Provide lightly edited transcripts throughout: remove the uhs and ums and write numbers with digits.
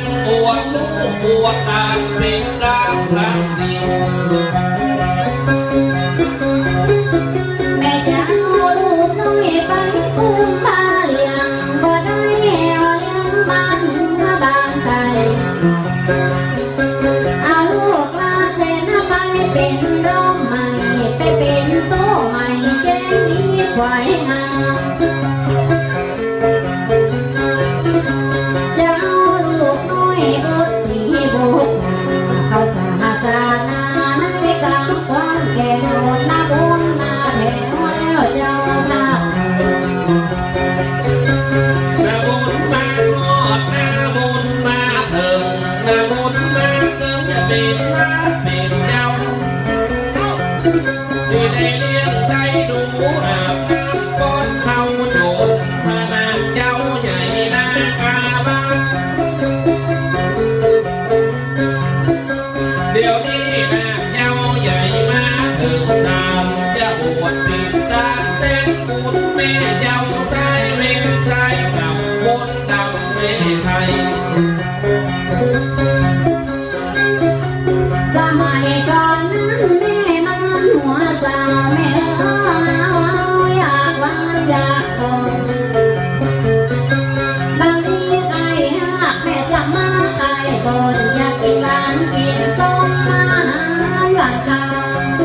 นั้นบวชลูกบวชหลานเป็นรักพระดีแม่เจ้าลูกน้อยไปคุมบาเลี้ยงบ่ได้เลี้ยงบ้านบางไกลเอาลูกลาเชนไปเป็นร่มใหม่ไปเป็นโต๊ะใหม่แจ้งนี้ควายงามเจ้าลูกน้อยบุตรดีบุตรเขาสาสานาในกลางความแก่หน้าบุญมาแถวแล้วเจ้าภาคนาบุญมาหมดนาบุญมาเถิงนาบุญมาเกินจะเป็นรักเป็นเจ้าที่ได้เลี้ยงได้ดูอาบน้ำป้อนเข้าโดดพระนางเจ้าใหญ่นาคาบ้านเดี๋ยวนี้นาเจ้าใหญ่มาถึงสามจะบวชปิดตาเต้นบุญแม่เจ้าสายเล่นสายกับบุญดำไม่ไทยสมัยก่อนนั้นแม่มันหัวสาวแม่อยากหวานอยากสนบางทีใครหักแม่จะมาใครตนอยากกินหวานกินส้มอาหารหวานข้าว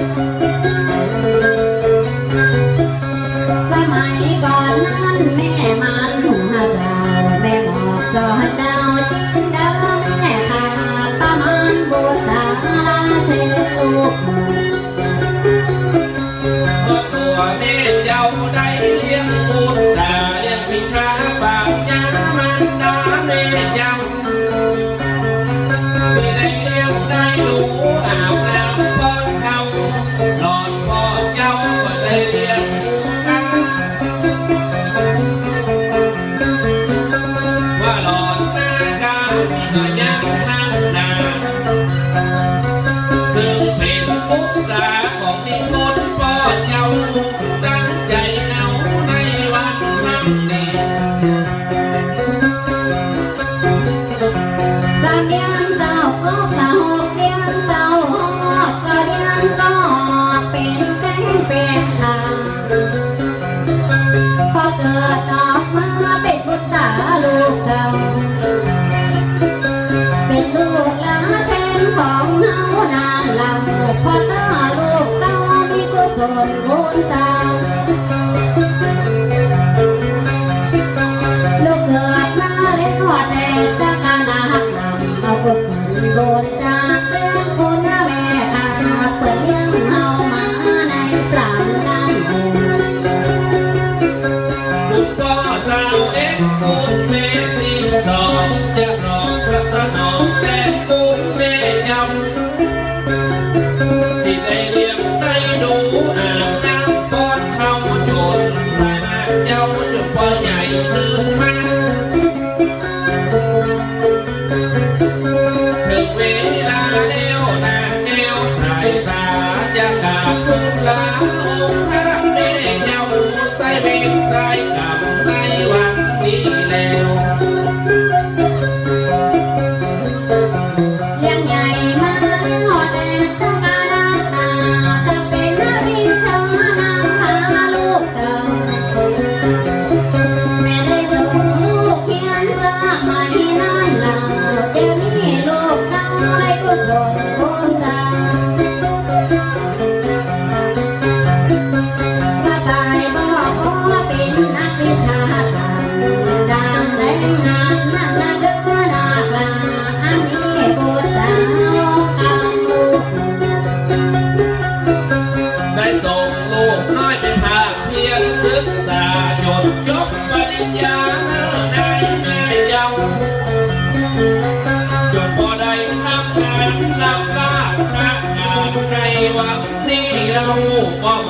สมัยก่อนนั้นแม่มันหัวสาวแม่บอกสอนดาวจินดาแม่ขาดประมาณบุตรตาลาเชลูกตัวแม่เจ้าได้เลี้ยงบุตรดาเลี้ยงพิชาบางยามันดาแม่เจ้าไม่ได้เลี้ยงได้รู้อาบน้ำป้อนเขาหลอดพ่อเจ้าก็ได้เลี้ยงกันว่าหลอดหน้ากาที่ก็ยังนั่งนาซึ่งเป็นบุตรดาของนิมนต์พ่อเจ้าตั้งใจเอาในวันทำดีสามเดือนเต้าก็เต้าเดือนเต้าก็เดือนก็เป็นแข้งเป็นขาพอเกิดออกมาเป็นบุตรตาลูกเต้าเป็นลูกหลานเช่นของเฮานานหลังพอตาลูกเต้ามีกุศลบุญตาลูกเกิดมาแล้วแต่ตะกานาเอากุศลบุญตาเลี้ยงคุณแม่ขาเปิดเลี้ยงเฮามาในปราณนั้นคุณพ่อสาวเอ็กคุณแม่สิ้นสองจะรอพระสนองแต่คุณแม่เจ้าที่ได้เลี้ยงได้ดูอาบน้ำป้อนเข้าโยนพระนางเจ้าจะพ่อใหญ่ถึงมาถึงเวลาแล้วนาแก้วสายตาจะกราบทูลลาองค์พระแม่เจ้าใส่เบงใส่กับในวันนี้แล้ว เลี้ยงใหญ่มาแล้วแต่ตะกานาจะเป็นนริชานางพาลูกเต้าแม่ได้ส่งลูกเขียนสมัยนั้นหลังเดี๋ยวนี้ลูกเต้าได้กุศลบุญตามาตายบอกว่าเป็นนักวิชาการดังแรงงานนั่นนะเด้อนาคลาอันนี้บุตรสาวกำลูกได้ส่งลูกน้อยไปภาคเพียรศึกษาจนยกปริญญาได้แม่เยาว์จนพอได้ทำงานรับราชการในวันนี้เราก็ม